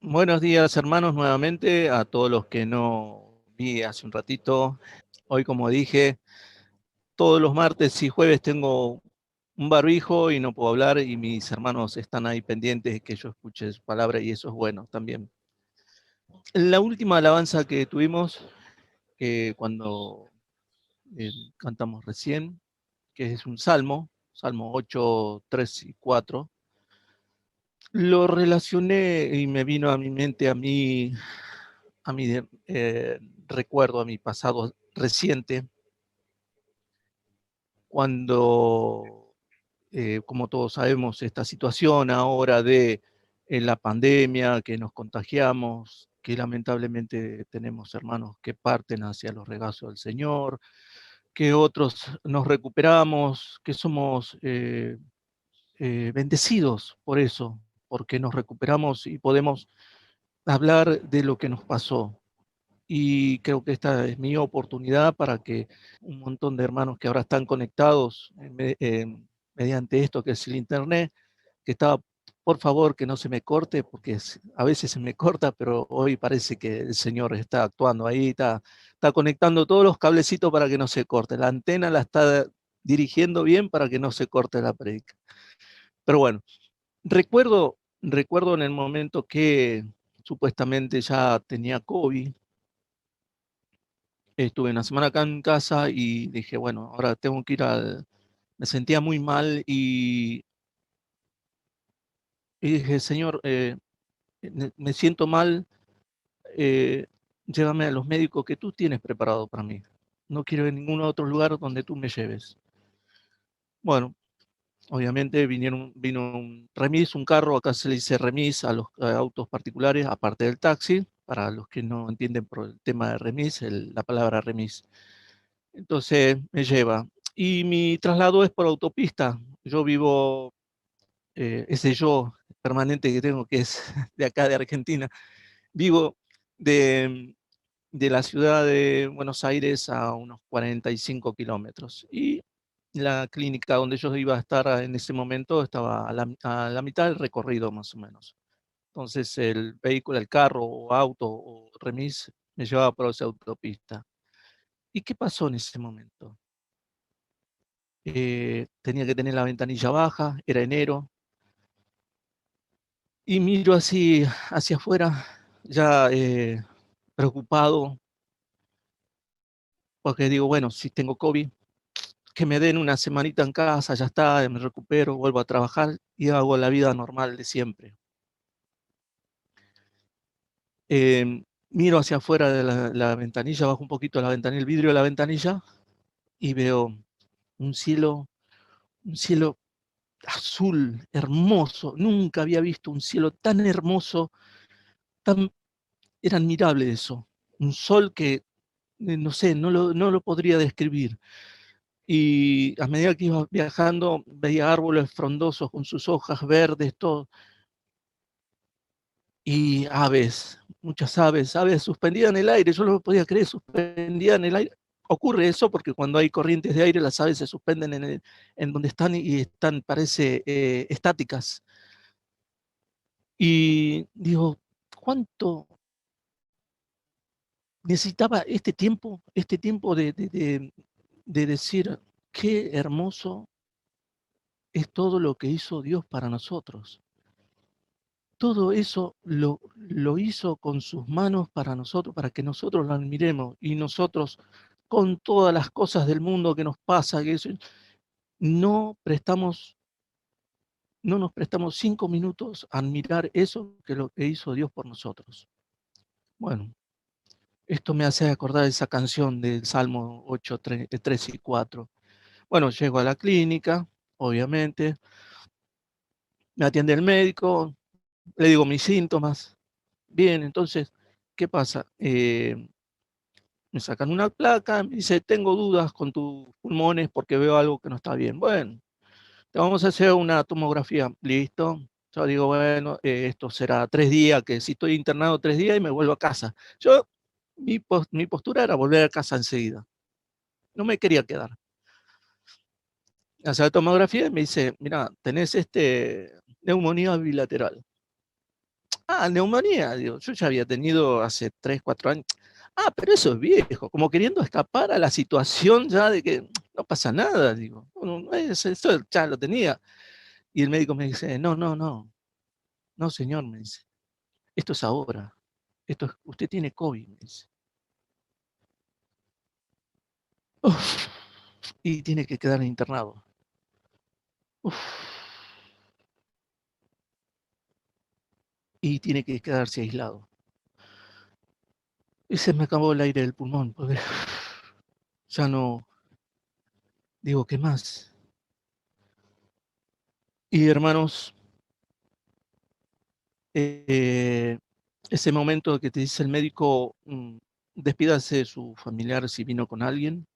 Buenos días, hermanos, nuevamente a todos los que no vi hace un ratito. Hoy, como dije, todos los martes y jueves tengo un barbijo y no puedo hablar, y mis hermanos están ahí pendientes de que yo escuche su palabra, y eso es bueno también. La última alabanza que tuvimos, que cuando cantamos recién, que es un Salmo 8, 3 y 4, lo relacioné y me vino a mi mente, a mi recuerdo, a mi pasado reciente, cuando, como todos sabemos, esta situación ahora de la pandemia, que nos contagiamos, que lamentablemente tenemos hermanos que parten hacia los regazos del Señor, que otros nos recuperamos, que somos bendecidos por eso, porque nos recuperamos y podemos hablar de lo que nos pasó. Y creo que esta es mi oportunidad para que un montón de hermanos que ahora están conectados mediante esto que es el Internet, que estaba, por favor, que no se me corte, porque a veces se me corta, pero hoy parece que el Señor está actuando ahí, está conectando todos los cablecitos para que no se corte. La antena la está dirigiendo bien para que no se corte la predica. Pero bueno, recuerdo en el momento que supuestamente ya tenía COVID. Estuve una semana acá en casa y dije, bueno, ahora tengo que ir al... Me sentía muy mal y dije, Señor, me siento mal, eh, llévame a los médicos que tú tienes preparado para mí. No quiero ir a ningún otro lugar donde tú me lleves. Bueno, obviamente vino un remis, un carro, acá se le dice remis a los autos particulares, aparte del taxi, para los que no entienden por el tema de remis, la palabra remis. Entonces me lleva. Y mi traslado es por autopista. Yo vivo, ese yo permanente que tengo, que es de acá, de Argentina, vivo de, de la ciudad de Buenos Aires a unos 45 kilómetros. Y la clínica donde yo iba a estar en ese momento estaba a la mitad del recorrido, más o menos. Entonces el vehículo, el carro o auto o remis me llevaba por esa autopista. ¿Y qué pasó en ese momento? Tenía que tener la ventanilla baja, era enero, y miro así hacia afuera, ya preocupado, porque digo, bueno, si tengo COVID, que me den una semanita en casa, ya está, me recupero, vuelvo a trabajar y hago la vida normal de siempre. Miro hacia afuera de la ventanilla, bajo un poquito la ventanilla, el vidrio de la ventanilla, y veo un cielo, un cielo azul, hermoso. Nunca había visto un cielo tan hermoso, tan... Era admirable eso. Un sol que, no sé, no lo podría describir. Y a medida que iba viajando, veía árboles frondosos con sus hojas verdes, todo. Y aves, muchas aves, aves suspendidas en el aire. Yo no lo podía creer, suspendidas en el aire. Ocurre eso porque cuando hay corrientes de aire, las aves se suspenden en donde están y están, parece, estáticas. Y digo, ¿cuánto necesitaba este tiempo de decir, qué hermoso es todo lo que hizo Dios para nosotros? Todo eso lo hizo con sus manos para nosotros, para que nosotros lo admiremos, y nosotros, con todas las cosas del mundo que nos pasa, no prestamos, no nos prestamos 5 minutos a admirar eso, que lo que hizo Dios por nosotros. Bueno, esto me hace acordar esa canción del Salmo 8, 3 y 4. Bueno, llego a la clínica, obviamente, me atiende el médico, le digo mis síntomas. Bien, entonces, ¿qué pasa? Me sacan una placa, me dice, tengo dudas con tus pulmones porque veo algo que no está bien. Bueno, te vamos a hacer una tomografía. Listo. Yo digo, bueno, esto será 3 días, que si estoy internado 3 días y me vuelvo a casa. Yo, mi postura era volver a casa enseguida. No me quería quedar. Hace la tomografía y me dice, mira, tenés neumonía bilateral. Neumonía, digo, yo ya había tenido hace 3, 4 años. Pero eso es viejo, como queriendo escapar a la situación ya de que no pasa nada, digo, eso ya lo tenía. Y el médico me dice, no, no, no, no, señor, me dice, esto es ahora, usted tiene COVID, me dice. Uf, y tiene que quedar internado. Uf, y tiene que quedarse aislado. Y se me acabó el aire del pulmón, porque ya no, digo, ¿qué más? Y hermanos, eh, ese momento que te dice el médico, despídase de su familiar si vino con alguien,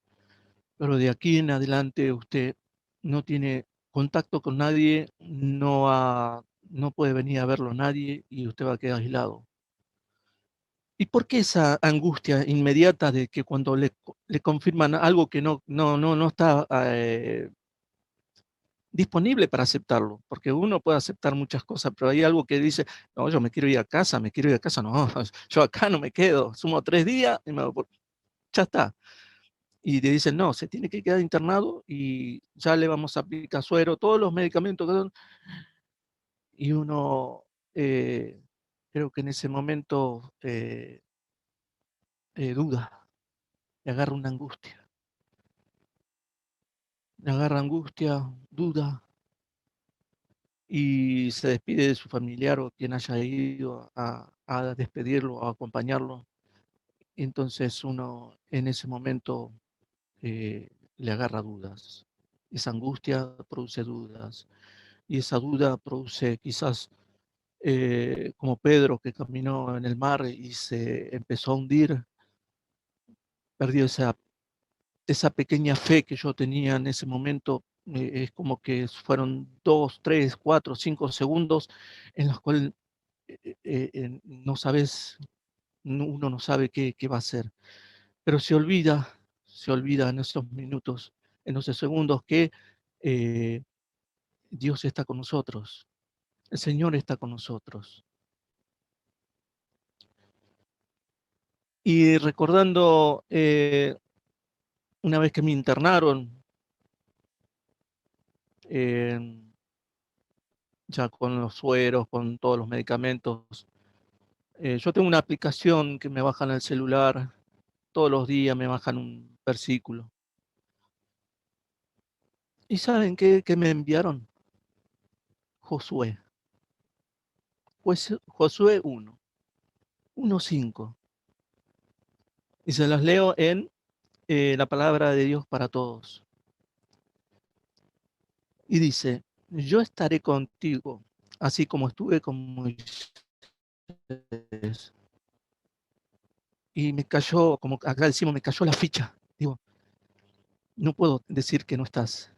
pero de aquí en adelante usted no tiene contacto con nadie, no puede venir a verlo nadie y usted va a quedar aislado. ¿Y por qué esa angustia inmediata de que cuando le confirman algo que no está disponible para aceptarlo? Porque uno puede aceptar muchas cosas, pero hay algo que dice, no, yo me quiero ir a casa, me quiero ir a casa, no, yo acá no me quedo, sumo 3 días y ya está. Y te dicen, no, se tiene que quedar internado y ya le vamos a aplicar suero, todos los medicamentos que son, y uno, creo que en ese momento duda, le agarra una angustia, le agarra angustia, duda, y se despide de su familiar o quien haya ido a despedirlo o a acompañarlo. Entonces uno en ese momento le agarra dudas. Esa angustia produce dudas y esa duda produce quizás como Pedro que caminó en el mar y se empezó a hundir, perdió esa pequeña fe que yo tenía en ese momento. Es como que fueron 2, 3, 4, 5 segundos en los cuales no sabes, uno no sabe qué va a hacer, pero se olvida en esos minutos, en esos segundos que eh, Dios está con nosotros, el Señor está con nosotros. Y recordando una vez que me internaron, eh, ya con los sueros, con todos los medicamentos, yo tengo una aplicación que me bajan al celular, todos los días me bajan un versículo. ¿Y saben qué me enviaron? Josué. Pues Josué 1:5. Y se las leo en la palabra de Dios para todos. Y dice, yo estaré contigo, así como estuve con Moisés. Y me cayó, como acá decimos, me cayó la ficha. Digo, no puedo decir que no estás.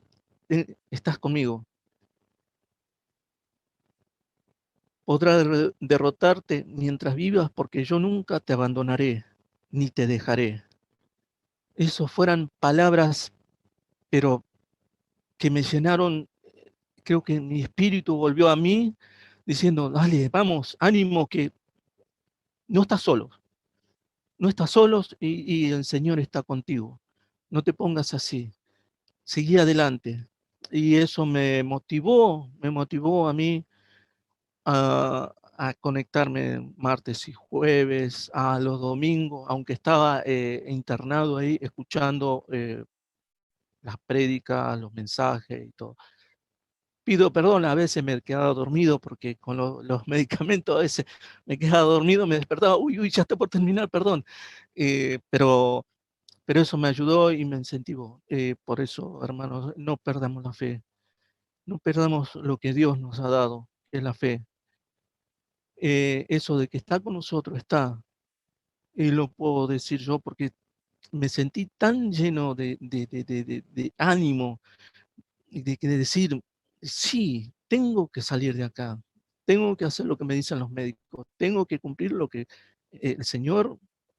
Estás conmigo. Podrás derrotarte mientras vivas porque yo nunca te abandonaré ni te dejaré. Esas fueran palabras, pero que me llenaron. Creo que mi espíritu volvió a mí diciendo, dale, vamos, ánimo, que no estás solo, no estás solos y el Señor está contigo. No te pongas así, seguí adelante. Y eso me motivó a mí a conectarme martes y jueves, a los domingos, aunque estaba internado ahí escuchando las prédicas, los mensajes y todo. Pido perdón, a veces me quedaba dormido porque con los medicamentos a veces me quedaba dormido, me despertaba, uy, ya está por terminar, perdón. Pero eso me ayudó y me incentivó. Por eso, hermanos, no perdamos la fe, no perdamos lo que Dios nos ha dado, que es la fe. Eso de que está con nosotros, está, y lo puedo decir yo porque me sentí tan lleno de ánimo y de decir, sí, tengo que salir de acá, tengo que hacer lo que me dicen los médicos, tengo que cumplir lo que el Señor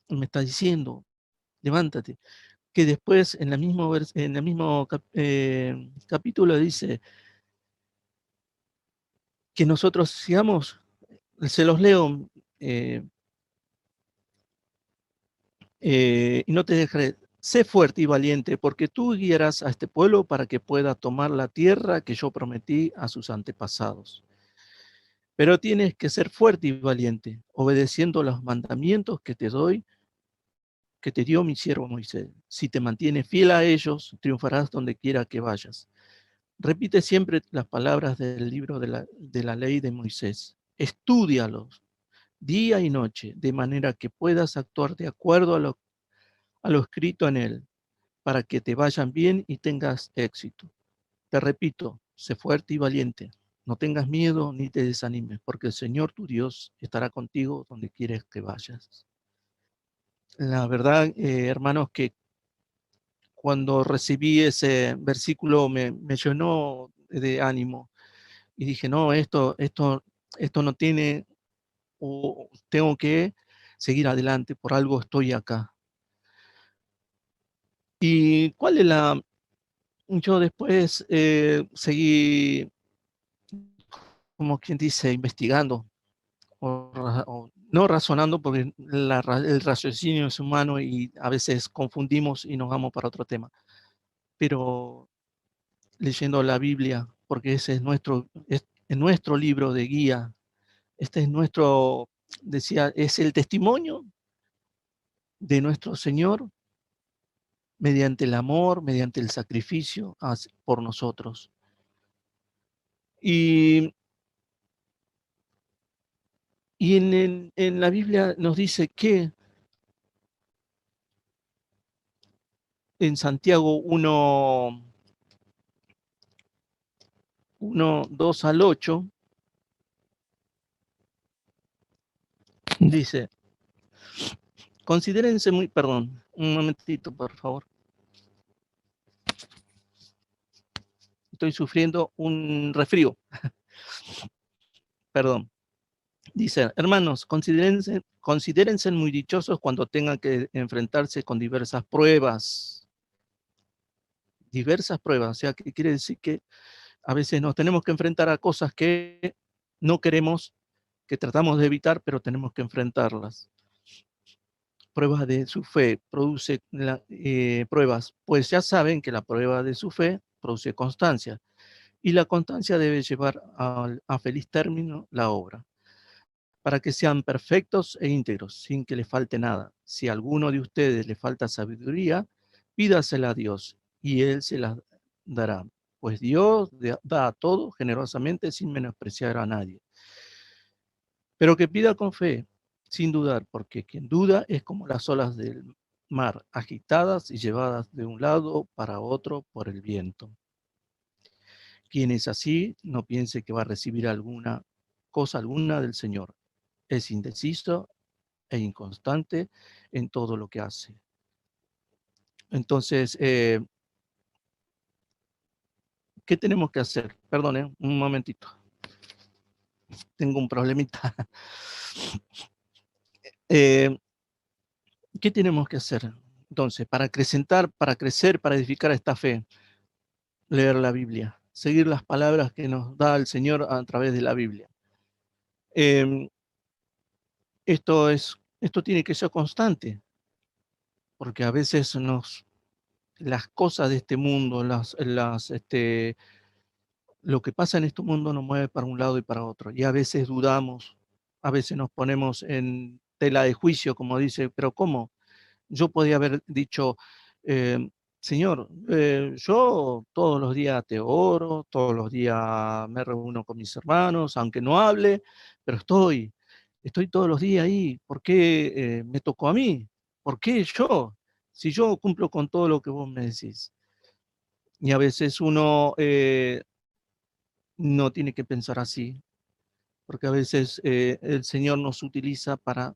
me está diciendo, levántate. Que después en el mismo capítulo dice que nosotros sigamos Se los leo y no te dejaré. Sé fuerte y valiente, porque tú guiarás a este pueblo para que pueda tomar la tierra que yo prometí a sus antepasados. Pero tienes que ser fuerte y valiente, obedeciendo los mandamientos que te doy, que te dio mi siervo Moisés. Si te mantienes fiel a ellos, triunfarás donde quiera que vayas. Repite siempre las palabras del libro de la ley de Moisés. Estúdialos día y noche, de manera que puedas actuar de acuerdo a lo escrito en él, para que te vayan bien y tengas éxito. Te repito, sé fuerte y valiente. No tengas miedo ni te desanimes, porque el Señor tu Dios estará contigo donde quieres que vayas. La verdad, hermanos, que cuando recibí ese versículo me llenó de ánimo y dije, no, esto no tiene, o tengo que seguir adelante, por algo estoy acá. ¿Y cuál es la? Yo después seguí, como quien dice, investigando, o no razonando, porque el raciocinio es humano y a veces confundimos y nos vamos para otro tema, pero leyendo la Biblia, porque ese es nuestro libro de guía, este es nuestro, decía, es el testimonio de nuestro Señor mediante el amor, mediante el sacrificio por nosotros. Y, y en la Biblia nos dice que en Santiago 2 al 8, dice, considérense muy, perdón, un momentito, por favor. Estoy sufriendo un resfrío, perdón. Dice, hermanos, considérense muy dichosos cuando tengan que enfrentarse con diversas pruebas, o sea, que quiere decir que a veces nos tenemos que enfrentar a cosas que no queremos, que tratamos de evitar, pero tenemos que enfrentarlas. Pruebas de su fe produce pruebas, pues ya saben que la prueba de su fe produce constancia, y la constancia debe llevar a feliz término la obra, para que sean perfectos e íntegros, sin que les falte nada. Si a alguno de ustedes le falta sabiduría, pídasela a Dios, y Él se la dará, pues Dios da a todo generosamente sin menospreciar a nadie. Pero que pida con fe, sin dudar, porque quien duda es como las olas del mar, agitadas y llevadas de un lado para otro por el viento. Quien es así, no piense que va a recibir alguna del Señor. Es indeciso e inconstante en todo lo que hace. Entonces, ¿qué tenemos que hacer? Perdone, un momentito. Tengo un problemita. Eh, ¿Qué tenemos que hacer? Entonces, para acrecentar, para crecer, para edificar esta fe, leer la Biblia, seguir las palabras que nos da el Señor a través de la Biblia. Eh, esto tiene que ser constante, porque a veces las cosas de este mundo, lo que pasa en este mundo nos mueve para un lado y para otro, y a veces dudamos, a veces nos ponemos en tela de juicio, como dice, pero ¿cómo? Yo podía haber dicho, eh, Señor, yo todos los días te oro, todos los días me reúno con mis hermanos, aunque no hable, pero estoy todos los días ahí. ¿Por qué me tocó a mí? ¿Por qué yo? Si yo cumplo con todo lo que vos me decís. Y a veces uno no tiene que pensar así, porque a veces el Señor nos utiliza para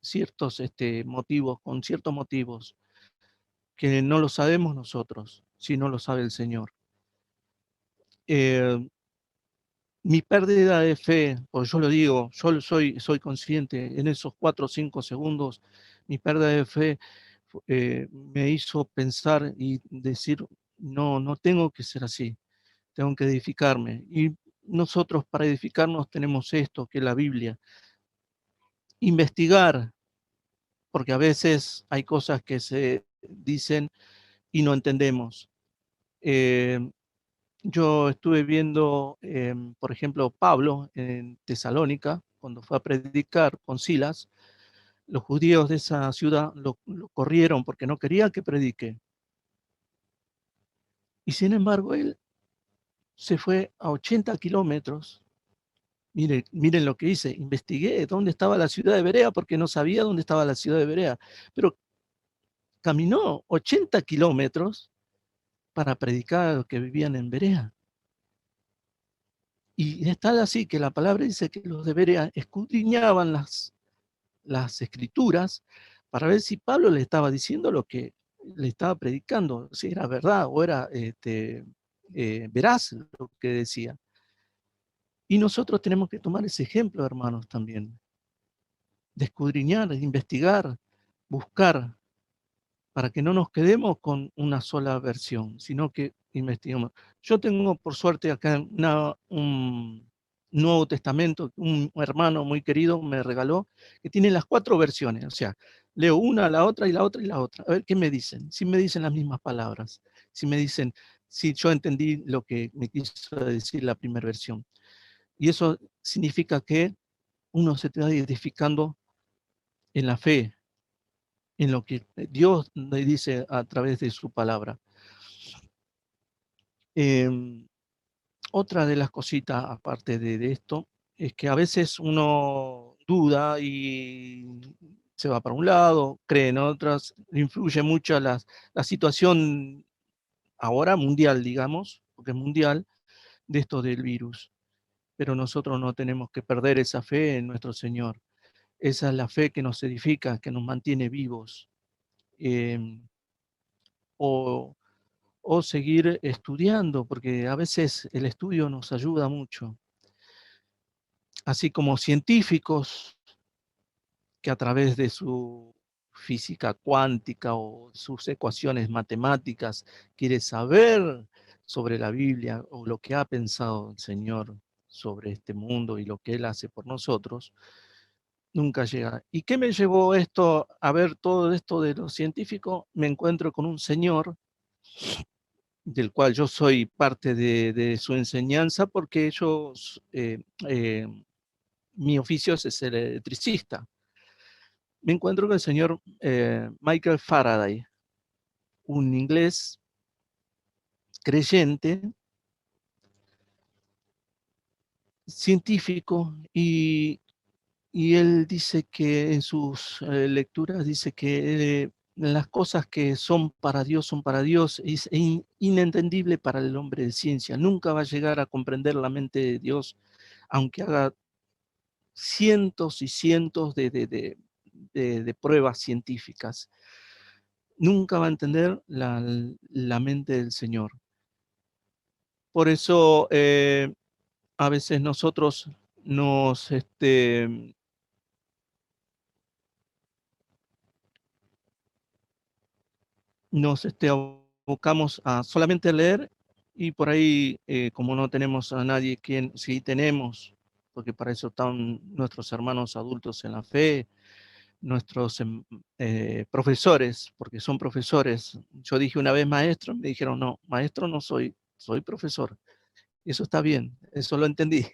ciertos motivos, con ciertos motivos que no lo sabemos nosotros, si no lo sabe el Señor. Eh, Mi pérdida de fe, pues yo lo digo, yo soy consciente, en esos 4 o 5 segundos, mi pérdida de fe me hizo pensar y decir, no, no tengo que ser así, tengo que edificarme. nosotros para edificarnos tenemos esto, que es la Biblia. Investigar, porque a veces hay cosas que se dicen y no entendemos. Eh, yo estuve viendo, por ejemplo, Pablo en Tesalónica, cuando fue a predicar con Silas, los judíos de esa ciudad lo corrieron porque no quería que predique. Y sin embargo, él se fue a 80 kilómetros. Miren lo que hice, investigué dónde estaba la ciudad de Berea porque no sabía dónde estaba la ciudad de Berea, pero caminó 80 kilómetros para predicar a los que vivían en Berea. Y es tal así que la palabra dice que los de Berea escudriñaban las escrituras para ver si Pablo le estaba diciendo lo que le estaba predicando, si era verdad o era veraz lo que decía. Y nosotros tenemos que tomar ese ejemplo, hermanos, también, de escudriñar, de investigar, buscar, para que no nos quedemos con una sola versión, sino que investiguemos. Yo tengo, por suerte, acá un Nuevo Testamento, un hermano muy querido me regaló, que tiene las 4 versiones, o sea, leo una, la otra y la otra y la otra. A ver qué me dicen, si me dicen las mismas palabras, si me dicen, si yo entendí lo que me quiso decir la primera versión. Y eso significa que uno se está edificando en la fe, en lo que Dios le dice a través de su palabra. Eh, Otra de las cositas, aparte de esto, es que a veces uno duda y se va para un lado, cree en otras, influye mucho la situación ahora mundial, digamos, porque es mundial, de esto del virus. Pero nosotros no tenemos que perder esa fe en nuestro Señor. Esa es la fe que nos edifica, que nos mantiene vivos. Eh, o, o seguir estudiando, porque a veces el estudio nos ayuda mucho. Así como científicos que a través de su física cuántica o sus ecuaciones matemáticas quiere saber sobre la Biblia o lo que ha pensado el Señor sobre este mundo y lo que Él hace por nosotros, nunca llega. ¿Y qué me llevó esto a ver todo esto de los científicos? Me encuentro con un señor del cual yo soy parte de su enseñanza porque mi oficio es el electricista. Me encuentro con el señor Michael Faraday, un inglés creyente, científico, y él dice que en sus lecturas dice que las cosas que son para Dios, es inentendible para el hombre de ciencia. Nunca va a llegar a comprender la mente de Dios, aunque haga cientos y cientos de pruebas científicas. Nunca va a entender la mente del Señor. Por eso a veces nosotros nos, abocamos a solamente leer y por ahí, como no tenemos a nadie quien, sí tenemos, porque para eso están nuestros hermanos adultos en la fe, nuestros profesores, porque son profesores. Yo dije una vez maestro, me dijeron, no, maestro no soy, soy profesor. Eso está bien, eso lo entendí.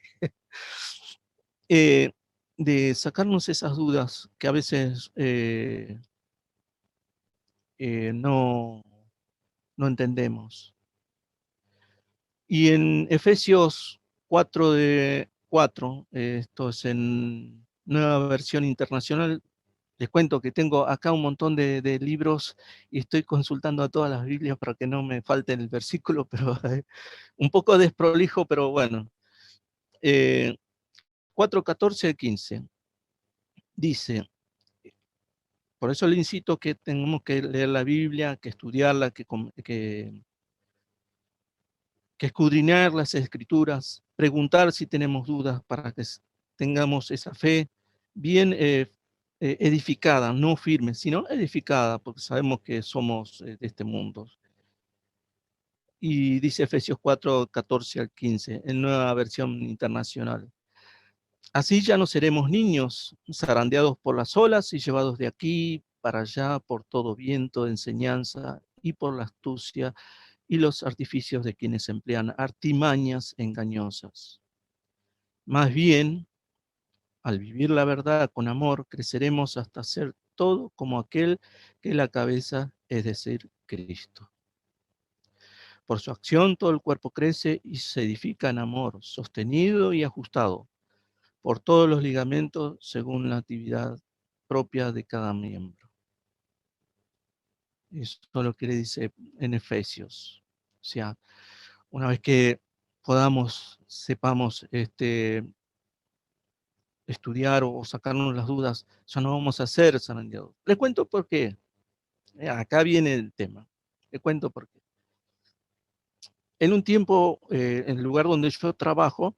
Eh, de sacarnos esas dudas que a veces no, no entendemos. Y en Efesios 4:4, esto es en nueva versión internacional, les cuento que tengo acá un montón de libros y estoy consultando a todas las Biblias para que no me falte el versículo, pero un poco desprolijo, pero bueno. 4:14-15 dice, por eso le incito que tenemos que leer la Biblia, que estudiarla, que escudriñar las escrituras, preguntar si tenemos dudas para que tengamos esa fe bien edificada, no firme, sino edificada, porque sabemos que somos de este mundo. Y dice Efesios 4, 14 al 15, en nueva versión internacional. Así ya no seremos niños, zarandeados por las olas y llevados de aquí para allá por todo viento de enseñanza y por la astucia y los artificios de quienes emplean artimañas engañosas. Más bien, al vivir la verdad con amor, creceremos hasta ser todo como aquel que es la cabeza, es decir, Cristo. Por su acción todo el cuerpo crece y se edifica en amor, sostenido y ajustado por todos los ligamentos según la actividad propia de cada miembro. Eso es lo que le dice en Efesios. O sea, una vez que sepamos estudiar o sacarnos las dudas, ya no vamos a ser zarandeados. Les cuento por qué. Acá viene el tema. Les cuento por qué. En un tiempo, en el lugar donde yo trabajo,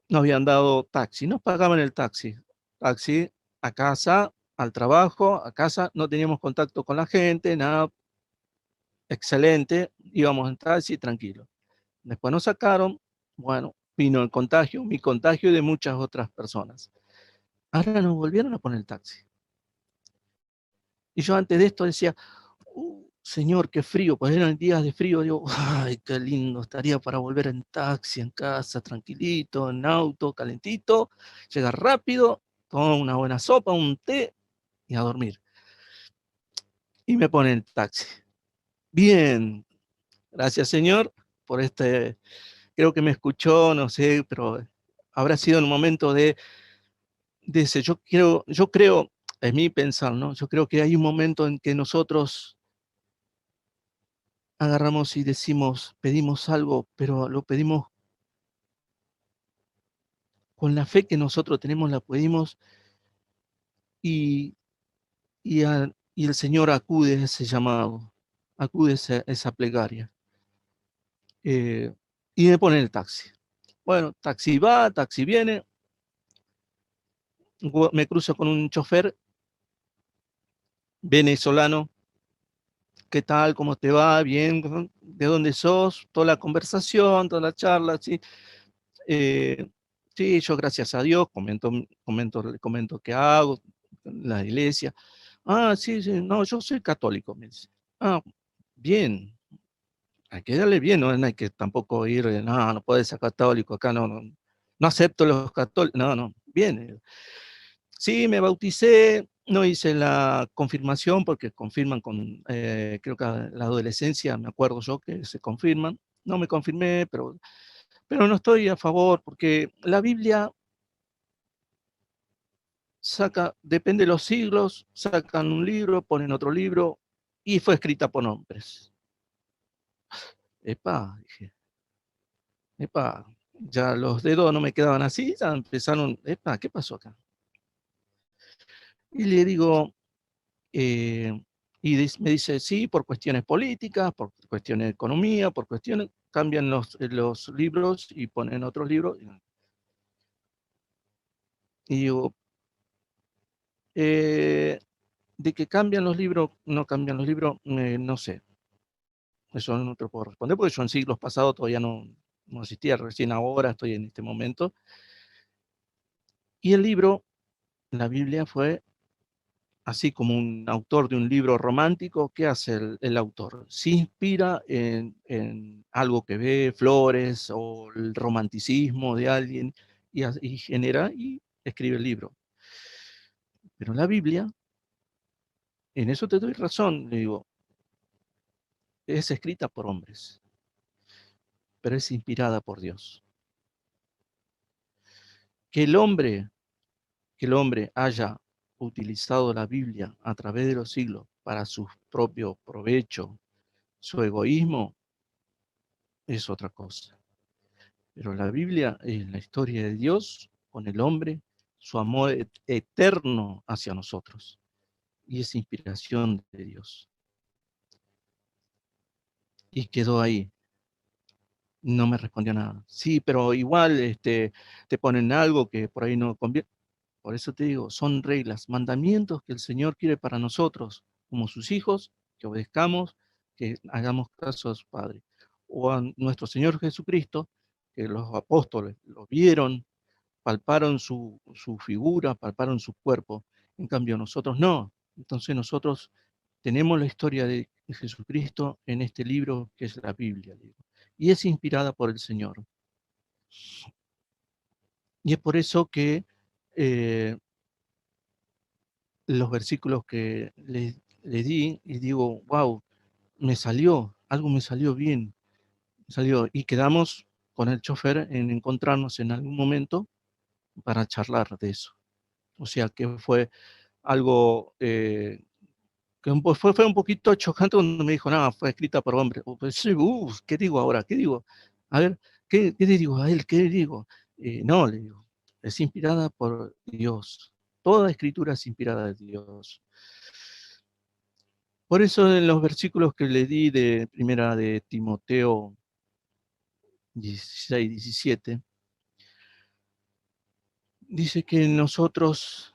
nos habían dado taxi, nos pagaban el taxi. Taxi a casa, al trabajo, a casa, no teníamos contacto con la gente, nada, excelente, íbamos en taxi tranquilo. Después nos sacaron, bueno, vino el contagio, mi contagio y de muchas otras personas. Ahora nos volvieron a poner el taxi. Y yo antes de esto decía, señor, qué frío, pues eran días de frío, digo, ay, qué lindo, estaría para volver en taxi, en casa, tranquilito, en auto, calentito, llegar rápido, tomar una buena sopa, un té y a dormir. Y me pone el taxi. Bien, gracias señor por creo que me escuchó, no sé, pero habrá sido en un momento de ese, yo creo, es mi pensar, ¿no? Yo creo que hay un momento en que nosotros agarramos y decimos, pedimos algo, pero lo pedimos con la fe que nosotros tenemos, la pedimos y, y el Señor acude a ese llamado, acude a esa plegaria. Y me pone el taxi. Bueno, taxi va, taxi viene, me cruzo con un chofer venezolano. ¿Qué tal? ¿Cómo te va? Bien, ¿de dónde sos? Toda la conversación, toda la charla, ¿sí? Eh, sí, yo gracias a Dios comento qué hago, la iglesia. Ah, sí, sí, no, yo soy católico, me dice. Ah, bien, hay que darle bien, no hay que tampoco ir, no, no puedes ser católico, acá no acepto los católicos, no, bien. Sí, me bauticé, no hice la confirmación porque confirman creo que a la adolescencia, me acuerdo yo que se confirman. No me confirmé, pero no estoy a favor porque la Biblia depende de los siglos, sacan un libro, ponen otro libro y fue escrita por hombres. Epa, dije, epa, ya los dedos no me quedaban así, ya empezaron, epa, ¿qué pasó acá? Y le digo, eh, me dice, sí, por cuestiones políticas, por cuestiones de economía, por cuestiones, cambian los libros y ponen otros libros. Y digo, de que cambian los libros, no cambian los libros, no sé. Eso no te lo puedo responder porque yo en siglos pasados todavía no existía, recién ahora estoy en este momento. Y el libro, la Biblia fue así como un autor de un libro romántico. ¿Qué hace el autor? Se inspira en algo que ve, flores o el romanticismo de alguien y genera y escribe el libro. Pero la Biblia, en eso te doy razón, le digo, es escrita por hombres, pero es inspirada por Dios. Que el hombre, que el hombre haya utilizado la Biblia a través de los siglos para su propio provecho, su egoísmo, es otra cosa. Pero la Biblia es la historia de Dios con el hombre, su amor eterno hacia nosotros. Y es inspiración de Dios. Y quedó ahí. No me respondió nada. Sí, pero igual te ponen algo que por ahí no conviene. Por eso te digo, son reglas, mandamientos que el Señor quiere para nosotros, como sus hijos, que obedezcamos, que hagamos caso a su Padre. o a nuestro Señor Jesucristo, que los apóstoles lo vieron, palparon su figura, palparon su cuerpo, en cambio nosotros no. Entonces nosotros tenemos la historia de Jesucristo en este libro que es la Biblia, y es inspirada por el Señor. Y es por eso que los versículos que le di, y digo, wow, algo me salió bien, salió, y quedamos con el chofer en encontrarnos en algún momento para charlar de eso. O sea que fue algo que fue un poquito chocante cuando me dijo, no, fue escrita por hombre. Pues, sí, ¿qué digo ahora? ¿Qué digo? A ver, ¿qué le digo a él? ¿Qué le digo? No, le digo, es inspirada por Dios. Toda escritura es inspirada de Dios. Por eso en los versículos que le di de primera de Timoteo 16, 17, dice que nosotros,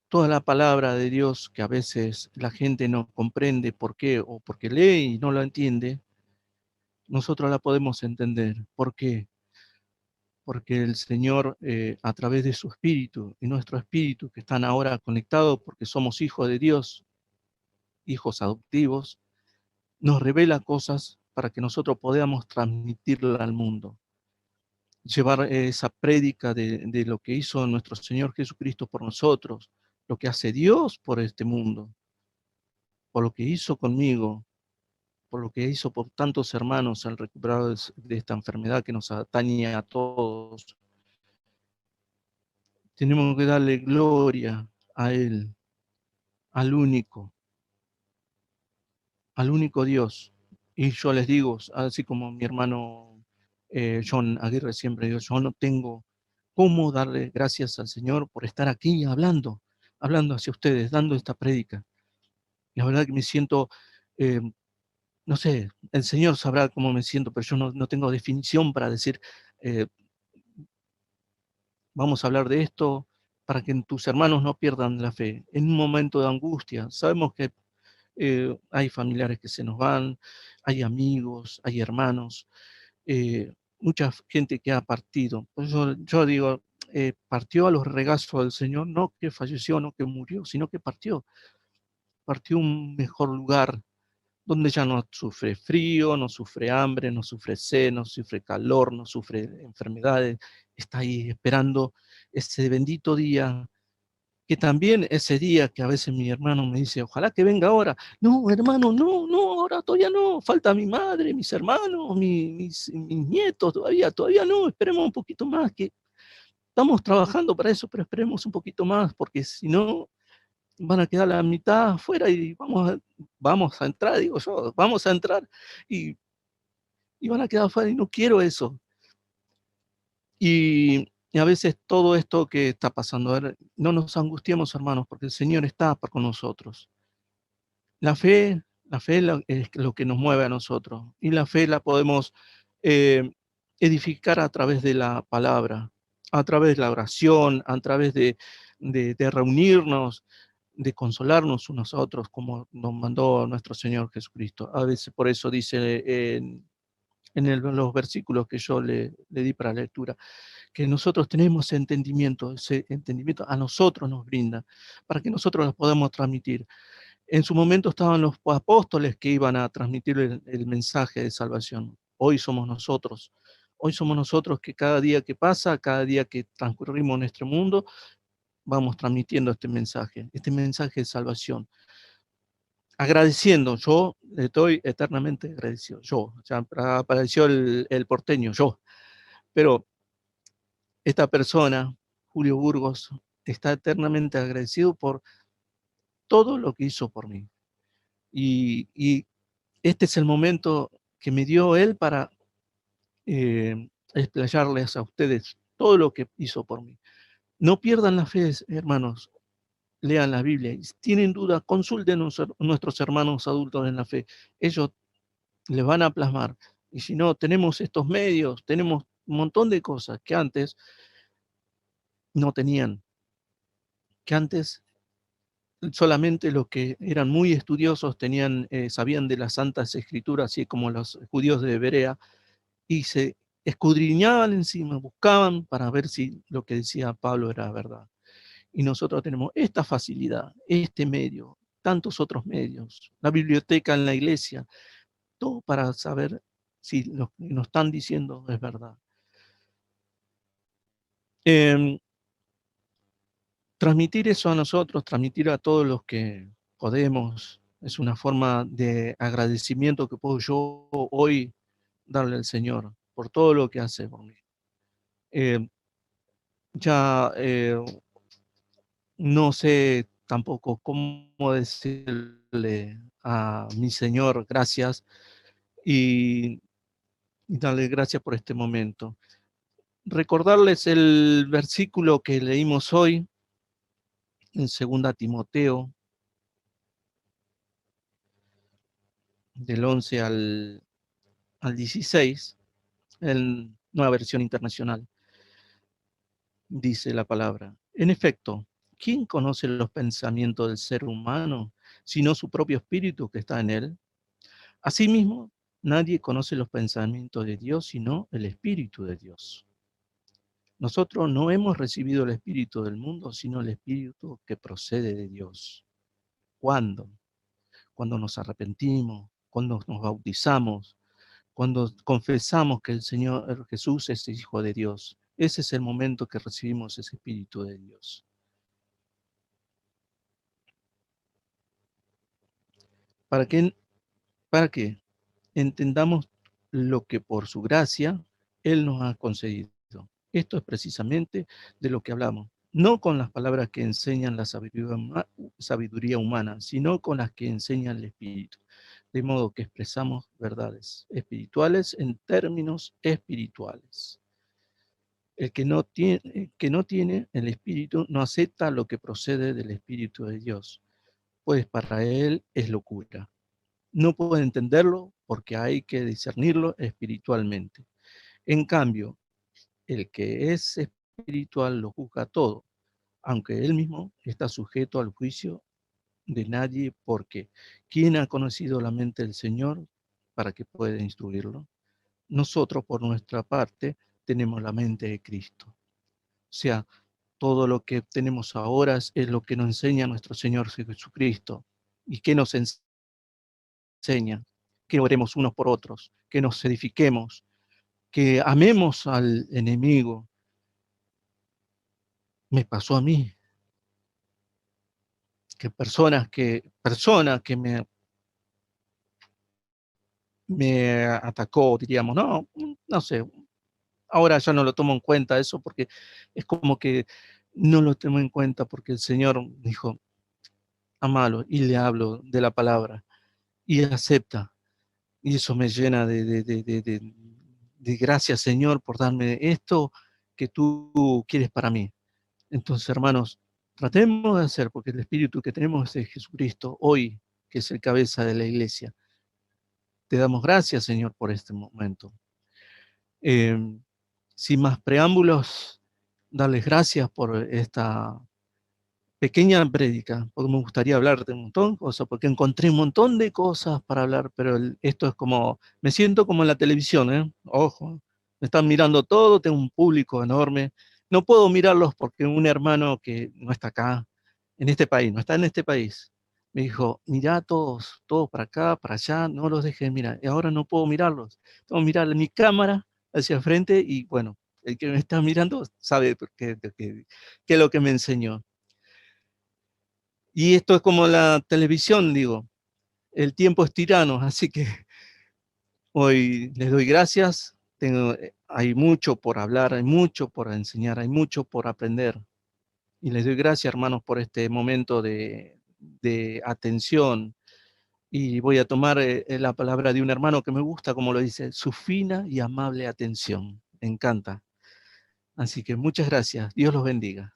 toda la palabra de Dios que a veces la gente no comprende por qué, o porque lee y no lo entiende, nosotros la podemos entender. ¿Por qué? Porque el Señor, a través de su espíritu y nuestro espíritu, que están ahora conectados porque somos hijos de Dios, hijos adoptivos, nos revela cosas para que nosotros podamos transmitirla al mundo. Llevar esa prédica de lo que hizo nuestro Señor Jesucristo por nosotros, lo que hace Dios por este mundo, por lo que hizo conmigo, por lo que hizo por tantos hermanos al recuperar de esta enfermedad que nos atañe a todos. Tenemos que darle gloria a Él, al único, al único Dios. Y yo les digo, así como mi hermano John Aguirre siempre dijo, yo no tengo cómo darle gracias al Señor por estar aquí hablando, hablando hacia ustedes, dando esta prédica. La verdad que me siento, eh, no sé, el Señor sabrá cómo me siento, pero yo no tengo definición para decir, eh, vamos a hablar de esto para que tus hermanos no pierdan la fe. En un momento de angustia, sabemos que hay familiares que se nos van, hay amigos, hay hermanos, mucha gente que ha partido. Pues yo digo, partió a los regazos del Señor, no que falleció, no que murió, sino que partió a un mejor lugar, donde ya no sufre frío, no sufre hambre, no sufre sed, no sufre calor, no sufre enfermedades, está ahí esperando ese bendito día, que también ese día que a veces mi hermano me dice, ojalá que venga ahora. No, hermano, no, ahora todavía no, falta mi madre, mis hermanos, mis nietos, todavía no, esperemos un poquito más, que estamos trabajando para eso, pero esperemos un poquito más, porque si no, van a quedar la mitad afuera y vamos a entrar, digo yo, vamos a entrar y, y van a quedar afuera y no quiero eso. Y a veces todo esto que está pasando, a ver, no nos angustiemos, hermanos, porque el Señor está con nosotros. La fe es lo que nos mueve a nosotros, y la fe la podemos eh, edificar a través de la palabra, a través de la oración, a través de reunirnos, de consolarnos unos a otros, como nos mandó nuestro Señor Jesucristo. A veces por eso dice los versículos que yo le di para lectura, que nosotros tenemos ese entendimiento a nosotros nos brinda, para que nosotros los podamos transmitir. En su momento estaban los apóstoles que iban a transmitir el mensaje de salvación. Hoy somos nosotros que cada día que pasa, cada día que transcurrimos en nuestro mundo, vamos transmitiendo este mensaje de salvación. Agradeciendo, yo le estoy eternamente agradecido, yo, ya apareció el porteño, yo, pero esta persona, Julio Burgos, está eternamente agradecido por todo lo que hizo por mí. Y este es el momento que me dio él para explayarles a ustedes todo lo que hizo por mí. No pierdan la fe, hermanos, lean la Biblia. Y si tienen duda, consulten a nuestros hermanos adultos en la fe. Ellos les van a plasmar. Y si no, tenemos estos medios, tenemos un montón de cosas que antes no tenían, que antes solamente los que eran muy estudiosos tenían, sabían de las Santas Escrituras, así como los judíos de Berea, y se escudriñaban encima, buscaban para ver si lo que decía Pablo era verdad. Y nosotros tenemos esta facilidad, este medio, tantos otros medios, la biblioteca en la iglesia, todo para saber si lo que nos están diciendo es verdad. Transmitir eso a nosotros, transmitir a todos los que podemos, es una forma de agradecimiento que puedo yo hoy darle al Señor por todo lo que hace por mí. Eh, ya no sé tampoco cómo decirle a mi Señor gracias y, y darle gracias por este momento. Recordarles el versículo que leímos hoy en 2 Timoteo, del 11 al 16, en Nueva Versión Internacional, dice la palabra. En efecto, ¿quién conoce los pensamientos del ser humano, sino su propio espíritu que está en él? Asimismo, nadie conoce los pensamientos de Dios, sino el Espíritu de Dios. Nosotros no hemos recibido el espíritu del mundo, sino el espíritu que procede de Dios. ¿Cuándo? Cuando nos arrepentimos, cuando nos bautizamos, cuando confesamos que el Señor Jesús es el Hijo de Dios. Ese es el momento que recibimos ese Espíritu de Dios. ¿Para qué? Para que entendamos lo que por su gracia Él nos ha concedido. Esto es precisamente de lo que hablamos. No con las palabras que enseñan la sabiduría humana, sino con las que enseña el Espíritu. De modo que expresamos verdades espirituales en términos espirituales. El que no tiene el Espíritu no acepta lo que procede del Espíritu de Dios, pues para él es locura. No puede entenderlo porque hay que discernirlo espiritualmente. En cambio, el que es espiritual lo juzga todo, aunque él mismo está sujeto al juicio de nadie, porque ¿quién ha conocido la mente del Señor para que pueda instruirlo? Nosotros, por nuestra parte, tenemos la mente de Cristo. O sea, todo lo que tenemos ahora es lo que nos enseña nuestro Señor Jesucristo. ¿Y qué nos enseña? Que oremos unos por otros, que nos edifiquemos, que amemos al enemigo. Me pasó a mí, que persona que me atacó, diríamos, no sé, ahora ya no lo tomo en cuenta eso porque es como que no lo tomo en cuenta porque el Señor dijo, amalo, y le hablo de la palabra y acepta. Y eso me llena de gracias, Señor, por darme esto que tú quieres para mí. Entonces, hermanos, tratemos de hacer, porque el Espíritu que tenemos es Jesucristo hoy, que es el cabeza de la iglesia. Te damos gracias, Señor, por este momento. Eh, Sin más preámbulos, darles gracias por esta pequeña prédica, porque me gustaría hablar de un montón de cosas, porque encontré un montón de cosas para hablar, pero esto es como, me siento como en la televisión, ¿eh? Ojo, me están mirando todo, tengo un público enorme, no puedo mirarlos porque un hermano que no está acá, en este país, no está en este país, me dijo, mira todos para acá, para allá, no los dejes mirar, y ahora no puedo mirarlos, tengo que mirar mi cámara hacia el frente y bueno, el que me está mirando sabe qué es lo que me enseñó. Y esto es como la televisión, digo, el tiempo es tirano, así que hoy les doy gracias. Hay mucho por hablar, hay mucho por enseñar, hay mucho por aprender. Y les doy gracias, hermanos, por este momento de atención. Y voy a tomar la palabra de un hermano que me gusta, como lo dice, su fina y amable atención. Me encanta. Así que muchas gracias. Dios los bendiga.